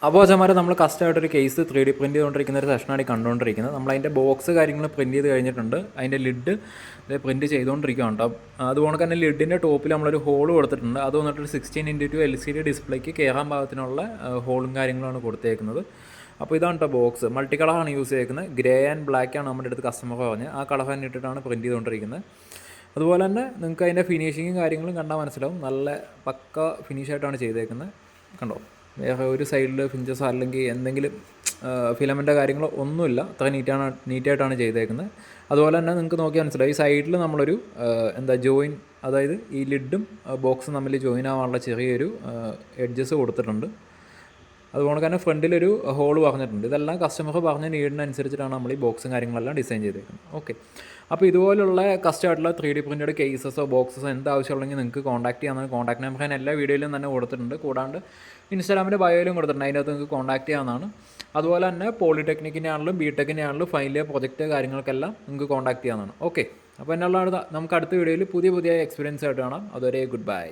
അപ്പോൾ ചമാരെ നമ്മൾ കസ്റ്റമായിട്ടൊരു case 3D print ചെയ്തുകൊണ്ടിരിക്കുന്ന ഒരു സെഷനാണ് കണ്ടുകൊണ്ടിരിക്കുന്നത്. നമ്മളതിൻ്റെ ബോക്സ് കാര്യങ്ങൾ പ്രിൻറ്റ് ചെയ്ത് കഴിഞ്ഞിട്ടുണ്ട്. അതിൻ്റെ ലിഡ് പ്രിൻറ്റ് ചെയ്തുകൊണ്ടിരിക്കുകയാണ് കേട്ടോ. അതുപോലെ തന്നെ ലിഡിൻ്റെ ടോപ്പിൽ നമ്മളൊരു ഹോൾ കൊടുത്തിട്ടുണ്ട്. അത് വന്നിട്ടൊരു 16:2 LCD ഡിസ്പ്ലേക്ക് കയറാൻ പാകത്തിനുള്ള ഹോളും കാര്യങ്ങളാണ് കൊടുത്തേക്കുന്നത്. അപ്പോൾ ഇതാണ് കേട്ടോ ബോക്സ്. മൾട്ടി കളറാണ് യൂസ് ചെയ്തിരിക്കുന്നത്. ഗ്രേ ആൻഡ് ബ്ലാക്ക് ആണ് നമ്മുടെ അടുത്ത് കസ്റ്റമർ പറഞ്ഞത്. ആ കളർ തന്നെ ഇട്ടിട്ടാണ് പ്രിൻറ്റ് ചെയ്തുകൊണ്ടിരിക്കുന്നത്. അതുപോലെ തന്നെ നിങ്ങൾക്ക് അതിൻ്റെ ഫിനിഷിങ്ങും കാര്യങ്ങളും കണ്ടാൽ മനസ്സിലാവും. നല്ല പക്ക ഫിനിഷായിട്ടാണ് ചെയ്തേക്കുന്നത്. കണ്ടോ, വേറെ ഒരു സൈഡിൽ ഫിഞ്ചസോ അല്ലെങ്കിൽ എന്തെങ്കിലും ഫിലമെൻ്റോ കാര്യങ്ങളോ ഒന്നുമില്ല. അത്ര നീറ്റായിട്ടാണ് ചെയ്തേക്കുന്നത്. അതുപോലെ തന്നെ നിങ്ങൾക്ക് നോക്കിയാൽ മനസ്സിലാവും, ഈ സൈഡിൽ നമ്മളൊരു ജോയിൻ, അതായത് ഈ ലിഡും ബോക്സും തമ്മിൽ ജോയിൻ ആവാനുള്ള ചെറിയൊരു എഡ്ജസ് കൊടുത്തിട്ടുണ്ട്. അതുപോലെ തന്നെ ഫ്രണ്ടിലൊരു ഹോൾ പറഞ്ഞിട്ടുണ്ട്. ഇതെല്ലാം കസ്റ്റമർ പറഞ്ഞ നീഡിനനുസരിച്ചിട്ടാണ് നമ്മൾ ഈ ബോക്സും കാര്യങ്ങളെല്ലാം ഡിസൈൻ ചെയ്തേക്കുന്നത്. ഓക്കെ, അപ്പോൾ ഇതുപോലുള്ള കസ്റ്റമായിട്ടുള്ള 3D പ്രിൻറ്റഡ് കേസസോ ബോക്സസോ എന്താവശ്യമുണ്ടെങ്കിൽ നിങ്ങൾക്ക് കോൺടാക്ട് ചെയ്യാവുന്നതാണ്. കോൺടാക്ട് നമ്പർ ഞാൻ എല്ലാ വീഡിയോയിലും തന്നെ കൊടുത്തിട്ടുണ്ട്. കൂടാണ്ട് ഇൻസ്റ്റാഗ്രാമിൻ്റെ ബയോയിലും കൊടുത്തിട്ടുണ്ട്. അതിൻ്റെ അകത്ത് നിങ്ങൾക്ക് കോൺടാക്ട് ചെയ്യാവുന്നതാണ്. അതുപോലെ തന്നെ പോളിടെക്നിക്കിൻ്റെ ആണെങ്കിലും ബിടെക്കിൻ്റെ ആണെങ്കിലും ഫൈനൽ ഇയർ പ്രൊജക്റ്റ് കാര്യങ്ങൾക്കെല്ലാം നിങ്ങൾക്ക് കോൺടാക്ട് ചെയ്യാവുന്നതാണ്. ഓക്കെ, അപ്പോൾ എന്നുള്ളതാണ്. നമുക്ക് അടുത്ത വീഡിയോയിൽ പുതിയ എക്സ്പീരിയൻസ് ആയിട്ട് കാണാം. അതുവരെ ഗുഡ് ബൈ.